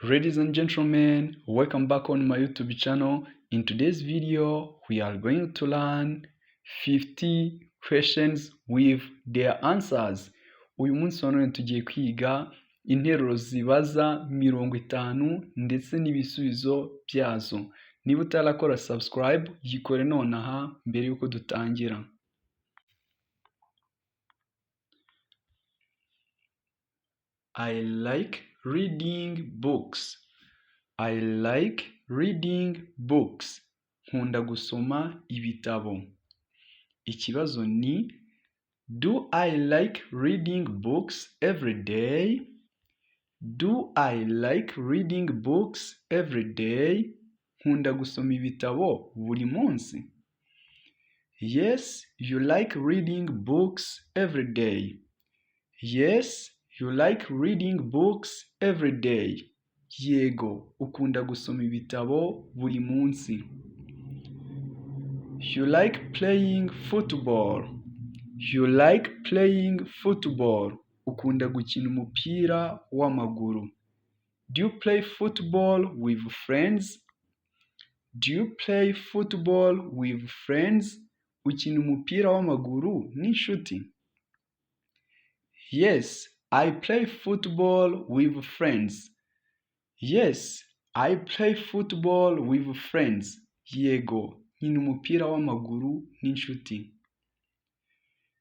Ladies and gentlemen, welcome back on my YouTube channel. In today's video, we are going to learn 50 questions with their answers. Uyu munsi wa none tugiye kwiga interuro zibaza 50 ndetse n'ibisubizo byazo. Niba utarakora subscribe, yikore nonaha mbere yuko dutangira. I like reading books. I like reading books. Nkunda gusoma ibitabo. Ikibazo ni Do I like reading books every day? Do I like reading books every day? Nkunda gusoma ibitabo buri munsi. Yes, you like reading books every day. Yes, you like reading books every day. Yego, ukunda gusoma ibitabo buri munsi. You like playing football. You like playing football. Ukunda gukina umupira w'amaguru. Do you play football with friends? Do you play football with friends? Ukina umupira w'amaguru n'inshuti. Yes, I play football with friends. Yes, I play football with friends. Yego, nkina umupira w'amaguru n'inshuti.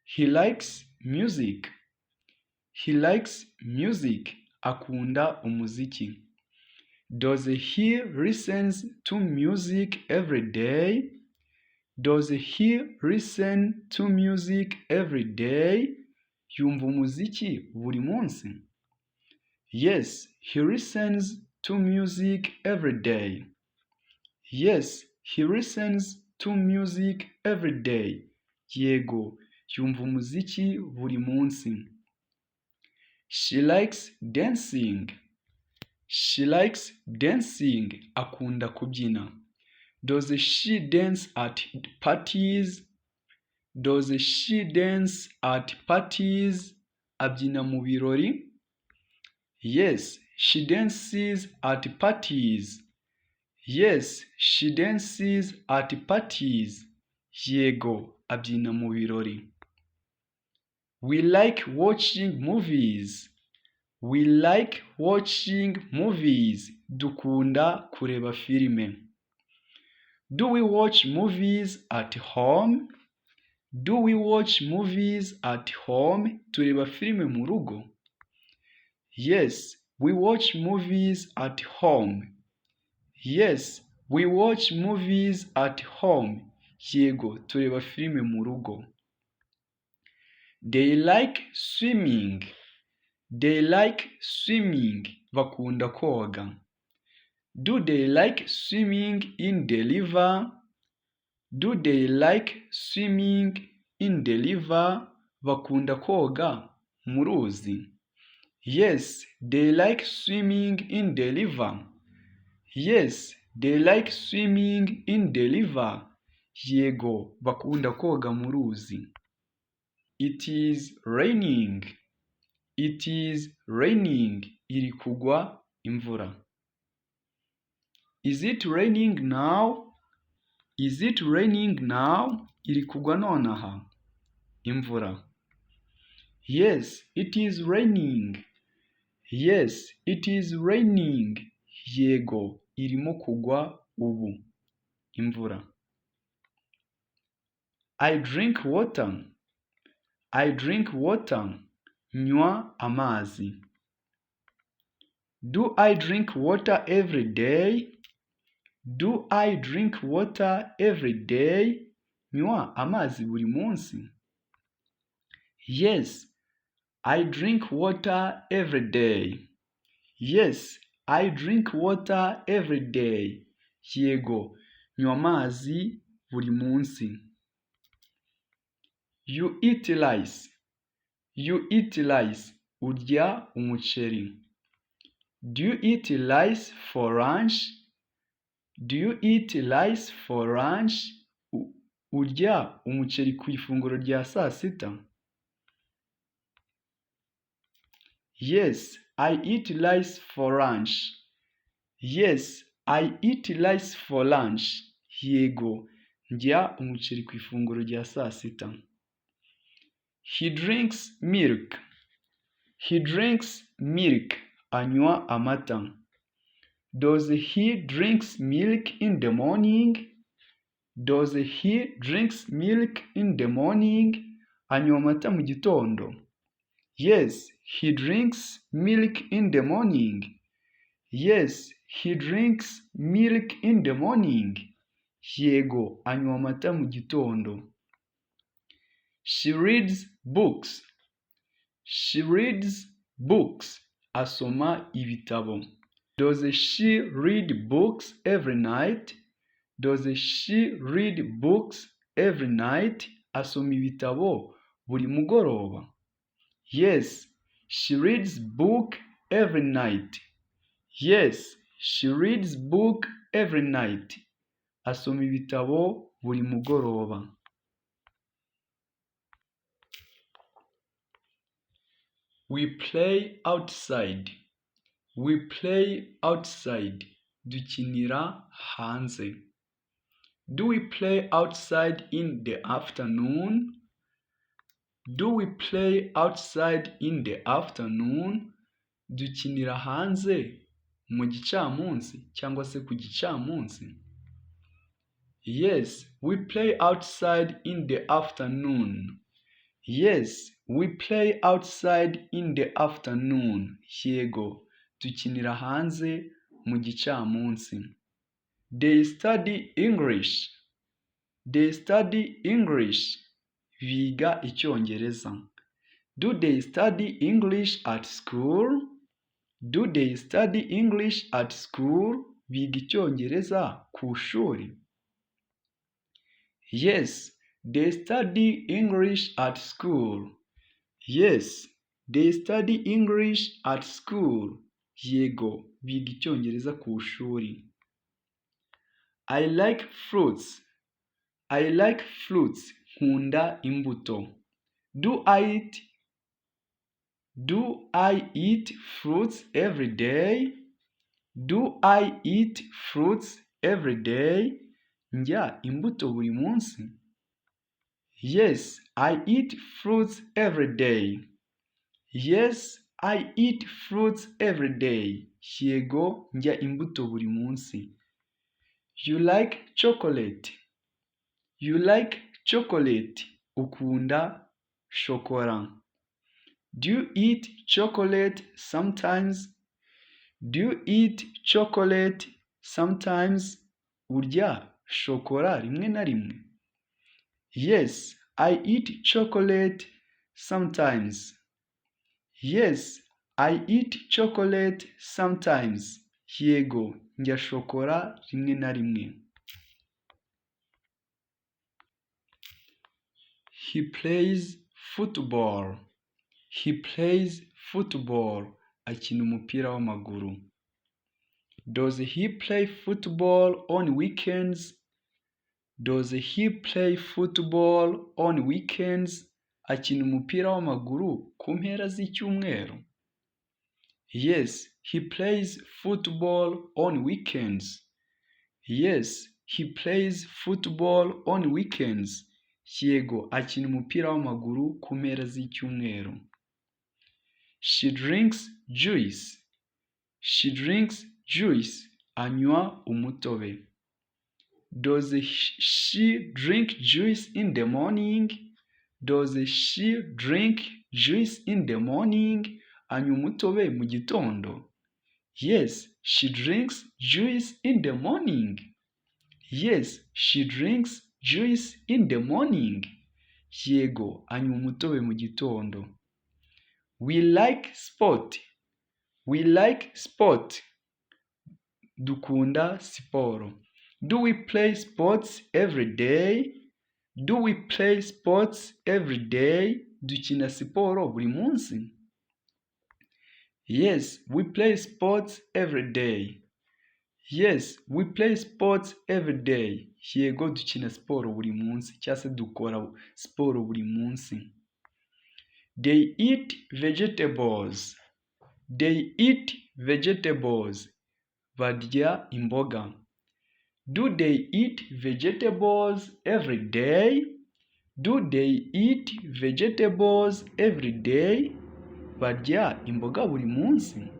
He likes music. He likes music. Akunda umuziki. Does he listen to music every day? Does he listen to music every day? Yumva umuziki buri munsi. Yes, he listens to music every day. Yes, he listens to music every day. Yego, yumva umuziki buri munsi. She likes dancing. She likes dancing. Akunda kubyina. Does she dance at parties? Does she dance at parties? Abyina mu birori? Yes, she dances at parties. Yes, she dances at parties. Yego, abyina mu birori. We like watching movies. We like watching movies. Dukunda kureba filime. Do we watch movies at home? Do we watch movies at home? Tureba filime mu rugo. Yes, we watch movies at home. Yes, we watch movies at home. Yego, tureba filime mu rugo. They like swimming. They like swimming. Bakunda koga. Do they like swimming in the river? Do they like swimming in the river? Bakunda koga mu ruzi. Yes, they like swimming in the river. Yes, they like swimming in the river. Yego, bakunda koga mu ruzi. It is raining. It is raining. Iri kugwa imvura. Is it raining now? Is it raining now? Iri kugwa nonaha. Imvura. Yes, it is raining. Yes, it is raining. Yego, irimo kugwa ubu. Imvura. I drink water. I drink water. Nywa amazi. Do I drink water every day? Do I drink water every day? Nywa amazi buri munsi. Yes, I drink water every day. Yes, I drink water every day. Yego, nywa amazi buri munsi. You eat rice. You eat rice. Urya umuceri. Do you eat rice for lunch? Do you eat rice for lunch? Urya umuceri ku ifunguro rya saa sita? Yes, I eat rice for lunch. Yes, I eat rice for lunch. Yego, ndya umuceri ku ifunguro rya saa sita. He drinks milk. He drinks milk. Anywa amata. Does he drinks milk in the morning? Does he drinks milk in the morning? Anywa amata mu gitondo. Yes, he drinks milk in the morning. Yes, he drinks milk in the morning. Yego, anywa amata mu gitondo. She reads books. She reads books. Asoma ibitabo. Does she read books every night? Does she read books every night? Asoma ibitabo buri mugoroba. Yes, she reads book every night. Yes, she reads book every night. Asoma ibitabo buri mugoroba. We play outside. We play outside. Dukinira hanze. Do we play outside in the afternoon? Do we play outside in the afternoon? Dukinira hanze mu gicamunsi cyangwa se ku gicamunsi. Yes, we play outside in the afternoon. Yes, we play outside in the afternoon. Yego, dukinira hanze mu gicamunsi. They study English. They study English. Biga Icyongereza. Do they study English at school? Do they study English at school? Biga Icyongereza ku ishuri. Yes, they study English at school. Yes, they study English at school. Yego, biga Icyongereza ku ishuri. I like fruits. I like fruits. Nkunda imbuto. Do I eat fruits every day? Do I eat fruits every day? Ndya imbuto buri munsi. Yes, I eat fruits every day. Yes, I eat fruits every day. Yego, ndya imbuto buri munsi. You like chocolate. You like chocolate. Ukunda shokora. Do you eat chocolate sometimes? Do you eat chocolate sometimes? Urya shokora rimwe na rimwe. Yes, I eat chocolate sometimes. Yes, I eat chocolate sometimes. Yego, ndya shokora rimwe na rimwe. He plays football. He plays football. Akina umupira w'amaguru. Does he play football on weekends? Does he play football on weekends? Akina umupira w'amaguru ku mpera z'icyumweru. Yes, he plays football on weekends. Yes, he plays football on weekends. Yego, akina umupira w'amaguru ku mpera z'icyumweru. She drinks juice. She drinks juice. Anywa umutobe. Does she drink juice in the morning? Does she drink juice in the morning? Anywa umutobe mu gitondo. Yes, she drinks juice in the morning. Yes, she drinks juice in the morning. Yego, anywa umutobe mu gitondo. We like sport. We like sport. Dukunda siporo. Do we play sports every day? Do we play sports every day? Dukina siporo buri munsi. Yes, we play sports every day. Yes, we play sports every day. Yego, dukina siporo buri munsi cyangwa se dukora siporo buri munsi. They eat vegetables. They eat vegetables. barya imboga? Do they eat vegetables every day? Do they eat vegetables every day? Barya imboga buri munsi?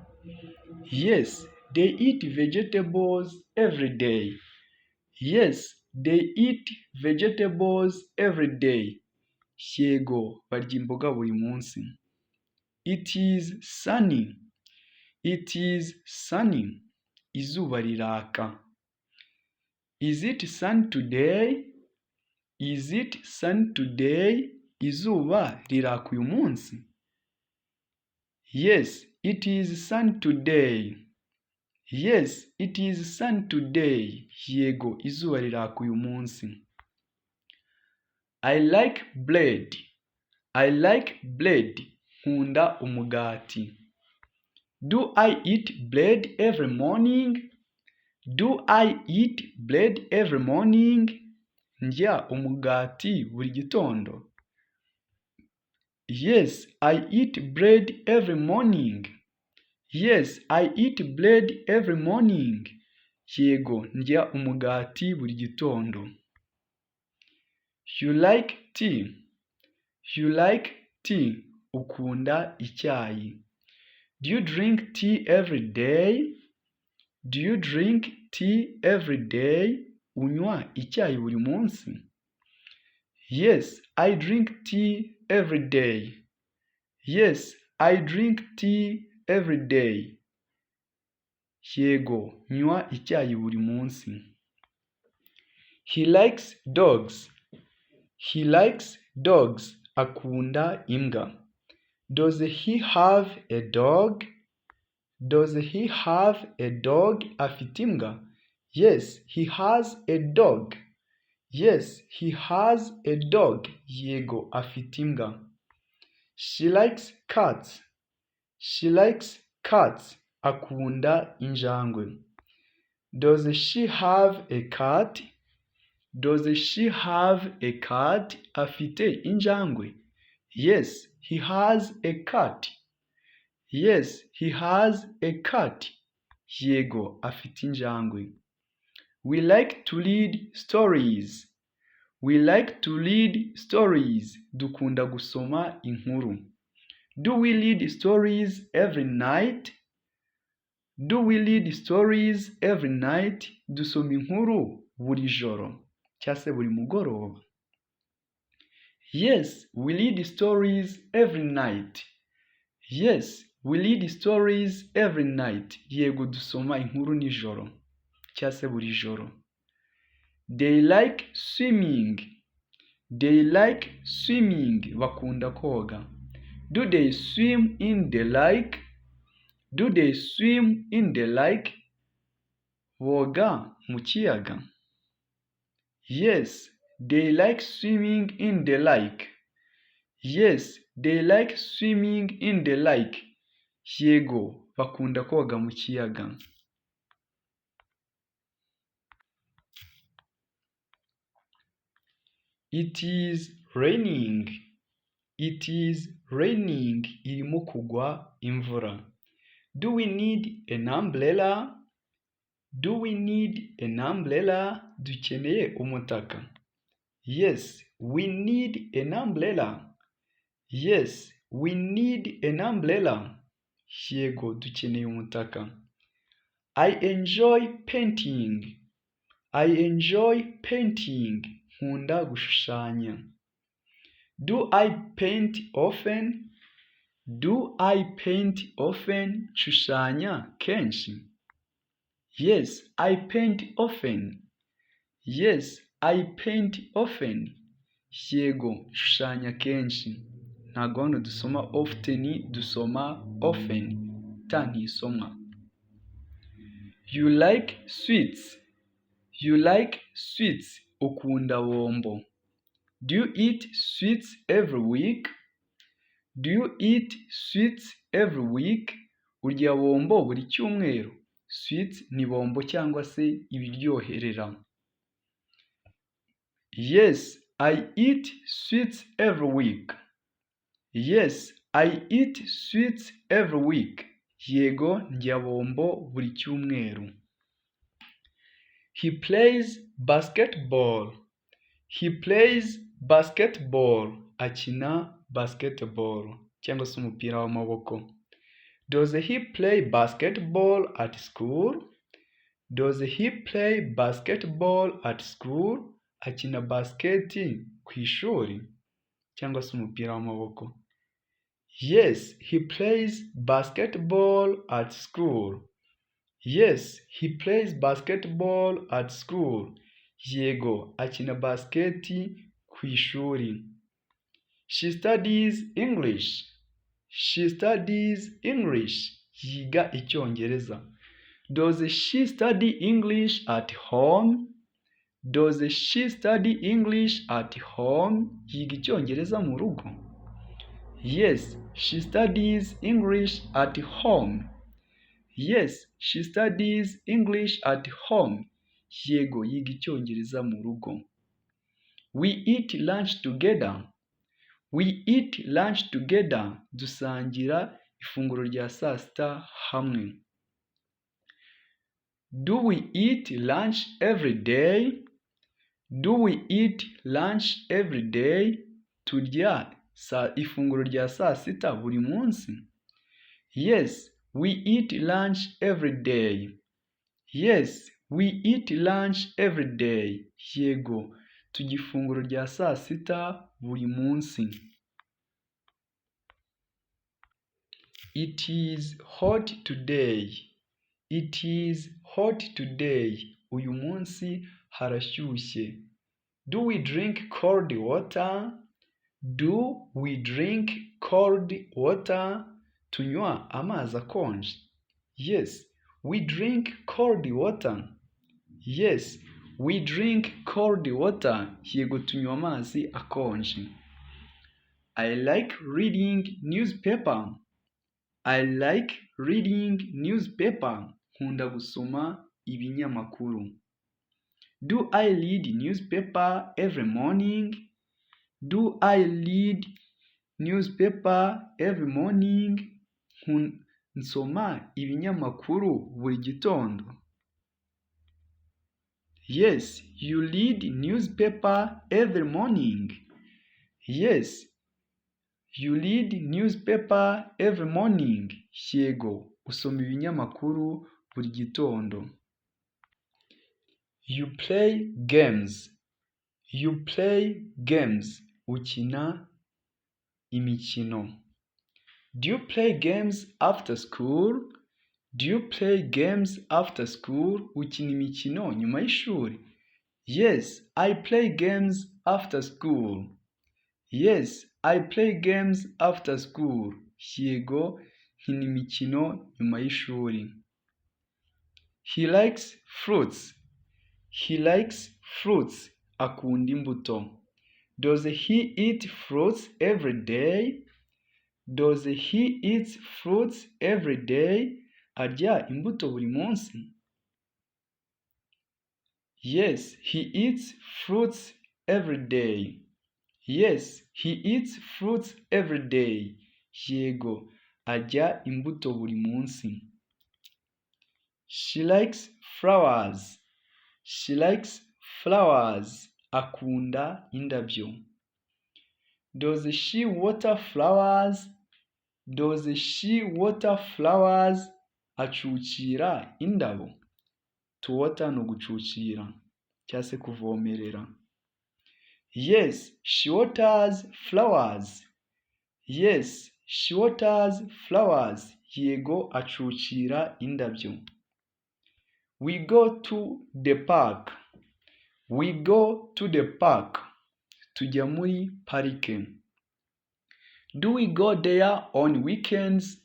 Yes, they eat vegetables every day. Yes, they eat vegetables every day. Yego, barya imboga buri munsi. It is sunny. It is sunny. Izuba riraka. Is it sunny today? Is it sunny today? Izuba riraka uyu munsi? Yes, it is sunny today. Yes, it is sunny today. Yego, izuba riraka uyu munsi. I like bread. I like bread. Nkunda umugati. Do I eat bread every morning? Do I eat bread every morning? Ndya umugati buri gitondo. Yes, I eat bread every morning. Yes, I eat bread every morning. Yego, ndya umugati buri gitondo. You like tea. You like tea. Ukunda icyayi. Do you drink tea every day? Do you drink tea every day? Unywa icyayi buri munsi? Yes, I drink tea every day. Yes, I drink tea every day. Yego, nywa icyayi buri munsi. He likes dogs. He likes dogs. Akunda imbwa. Does he have a dog? Does he have a dog? Afite imbwa? Yes, he has a dog. Yes, he has a dog. Yego, afite imbwa. She likes cats. She likes cats. Akunda injangwe. Does she have a cat? Does she have a cat? Afite injangwe? Yes, he has a cat. Yes, he has a cat. Yego, afite injangwe. We like to read stories. We like to read stories. Dukunda gusoma inkuru. Do we read stories every night? Do we read stories every night? Dusoma inkuru buri joro cyangwa se buri mugoroba. Yes, we read stories every night. Yes, we read stories every night. Yego, dusoma inkuru nijoro cyangwa se buri joro. They like swimming. They like swimming. Bakunda koga. Do they swim in the lake? Do they swim in the lake? Boga mu kiyaga. Yes, they like swimming in the lake. Yes, they like swimming in the lake. Yego, bakunda koga mu kiyaga. It is raining. It is raining. Irimo kugwa imvura. Do we need an umbrella? Do we need an umbrella? Dukeneye umutaka. Yes, we need an umbrella. Yes, we need an umbrella. Yego, dukeneye umutaka. I enjoy painting. I enjoy painting. Nkunda gushushanya. Do I paint often? Do I paint often? Shushanya kenshi. Yes, I paint often. Yes, I paint often. Yego, shushanya kenshi. Ntago hano dusoma often, dusoma often. Ta ntisomwa. You like sweets. You like sweets. Ukunda bombo. Do you eat sweets every week? Do you eat sweets every week? Urya bombo buri cyumweru. Sweets ni bombo cyangwa se ibiryoherera. Yes, I eat sweets every week. Yes, I eat sweets every week. Yego, ndya bombo buri cyumweru. He plays basketball. He plays basketball. Akina basketball cyangwa se umupira w'amaboko. Does he play basketball at school? Does he play basketball at school? Akina basketi ku ishuri cyangwa se umupira w'amaboko. Yes, he plays basketball at school. Yes, he plays basketball at school. Yego, akina basketi ku ishuri. She studies English. She studies English. Yiga Icyongereza. Does she study English at home? Does she study English at home? Yiga Icyongereza mu rugo. Yes, she studies English at home. Yes, she studies English at home. Yego, yiga Icyongereza mu rugo. We eat lunch together. We eat lunch together. Dusangira ifunguro rya saa sita hamwe. Do we eat lunch every day? Do we eat lunch every day? Turya ifunguro rya saa sita buri munsi. Yes, we eat lunch every day. Yes, we eat lunch every day. Yego, turya ifunguro rya saa sita buri munsi. It is hot today. It is hot today. Uyu munsi harashyushye. Do we drink cold water? Do we drink cold water? Tunywa amazi akonje. Yes, we drink cold water. Yes, we drink cold water. Yego, tunywa amazi akonje. I like reading newspaper. I like reading newspaper. Nkunda gusoma ibinyamakuru. Do I read newspaper every morning? Do I read newspaper every morning? Nsoma ibinyamakuru buri gitondo. Yes, you read newspaper every morning. Yes, you read newspaper every morning. Yego, usoma ibinyamakuru buri gitondo. You play games. You play games. Ukina imikino. Do you play games after school? Do you play games after school? Ukina imikino nyuma y'ishuri. Yes, I play games after school. Yes, I play games after school. Yego, nkina imikino nyuma y'ishuri. He likes fruits. He likes fruits. Akunda imbuto. Does he eat fruits every day? Does he eat fruits every day? Arya imbuto buri munsi. Yes, he eats fruits every day. Yes, he eats fruits every day. Yego, arya imbuto buri munsi. She likes flowers. She likes flowers. Akunda indabyo. Does she water flowers? Does she water flowers? Acucira indabo. To water no gucucira cyangwa se kuvomerera. Yes, she waters flowers. Yes, she waters flowers. Yego, acucira indabyo. We go to the park. We go to the park. Tujya muri parike. Do we go there on weekends?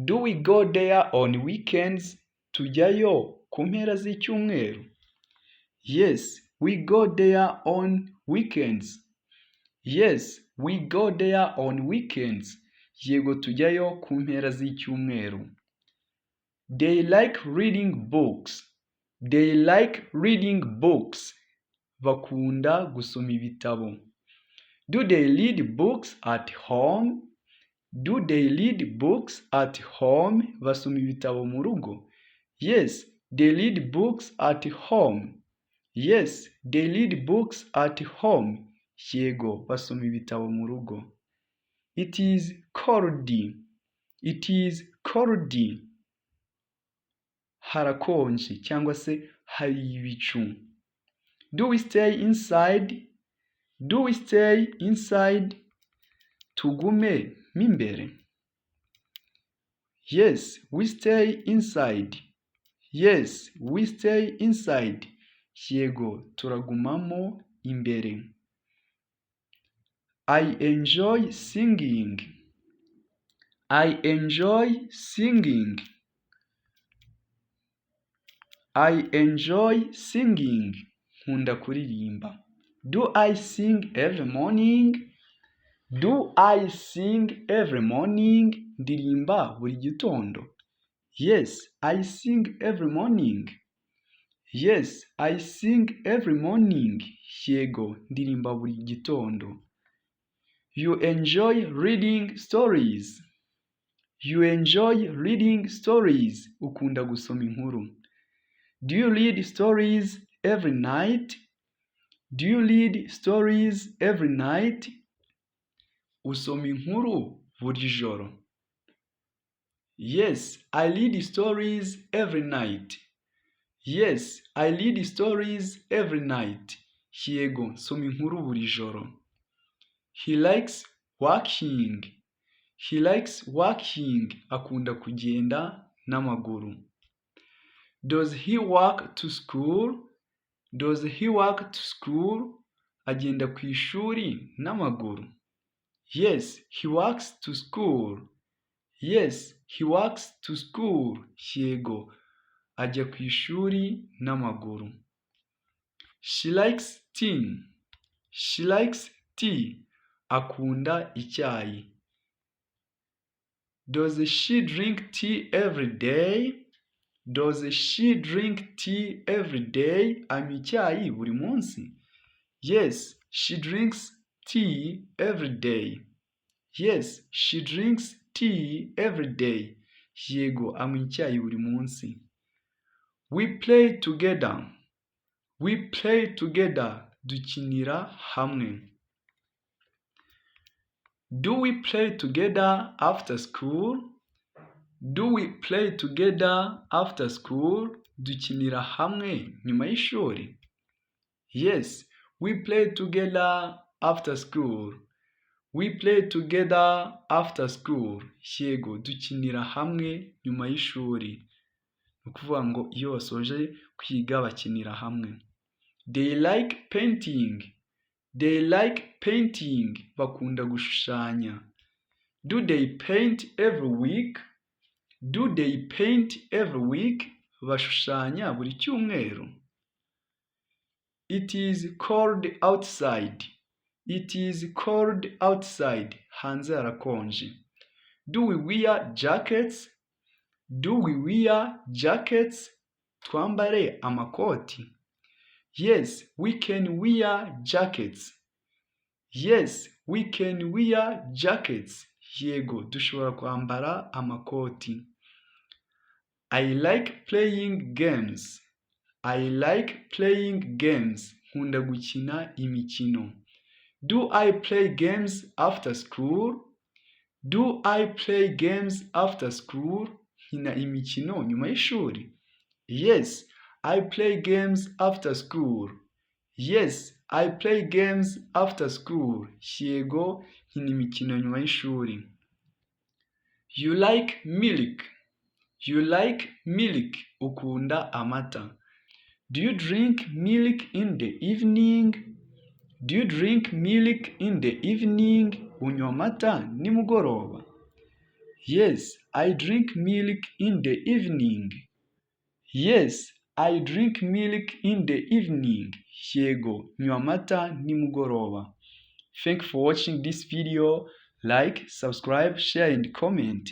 Do we go there on weekends? Tujyayo ku mpera z'icyumweru. Yes, we go there on weekends. Yes, we go there on weekends. Yego, tujyayo ku mpera z'icyumweru. They like reading books. They like reading books. Bakunda gusoma ibitabo. Do they read books at home? Do they read books at home? Basoma ibitabo mu rugo. Yes, They read books at home. Yes, they read books at home. Yego, basoma ibitabo mu rugo. It is cold. It is cold. Harakonje cyangwa se hari ibicu. Do we stay inside? Do we stay inside? Tugume mimbere. Yes, we stay inside. Yes, we stay inside. Yego, turagumamo imbere. I enjoy singing. I enjoy singing. I enjoy singing. Nkunda kuririmba. Do I sing every morning? Do I sing every morning? Ndirimba buri gitondo. Yes, I sing every morning. Yes, I sing every morning. Yego, ndirimba buri gitondo. You enjoy reading stories. You enjoy reading stories. Ukunda gusoma inkuru. Do you read stories every night? Do you read stories every night? Usoma inkuru buri joro. Yes, I read stories every night. Yes, I read stories every night. Yego, nsoma inkuru buri joro. He likes walking. He likes walking. Akunda kugenda n'amaguru. Does he walk to school? Does he walk to school? Agenda ku ishuri n'amaguru. Yes, he walks to school. Yes, he walks to school. Yego, ajya ku ishuri n'amaguru. She likes tea. She likes tea. Akunda icyayi. Does she drink tea every day? Does she drink tea every day? Anywa icyayi buri munsi. Yes, she drinks tea every day. Yes, she drinks tea every day. Yego, anywa icyayi buri munsi. We play together. We play together. Dukinira hamwe. Do we play together after school? Do we play together after school? Dukinira hamwe nyuma y'ishuri. Yes, we play together after school. We play together after school. Yego, dukinira hamwe nyuma y'ishuri. Ni ukuvuga ngo iyo basoje kwiga bakinira hamwe. They like painting. They like painting. Bakunda gushushanya. Do they paint every week? Do they paint every week? Bashushanya buri cyumweru. It is cold outside. It is cold outside. Hanze harakonje. Do we wear jackets? Do we wear jackets? Twambare amakoti. Yes, we can wear jackets. Yes, we can wear jackets. Yego, dushobora kwambara amakoti. I like playing games. I like playing games. Nkunda gukina imikino. Do I play games after school? Do I play games after school? Nkina imikino nyuma y'ishuri. Yes, I play games after school. Yes, I play games after school. Yego, nkina imikino nyuma y'ishuri. You like milk. You like milk. Ukunda amata. Do you drink milk in the evening? Do you drink milk in the evening? Unywa amata nimugoroba. Yes, I drink milk in the evening. Yes, I drink milk in the evening. Yego, nywa amata nimugoroba. Thank you for watching this video. Like, subscribe, share and comment.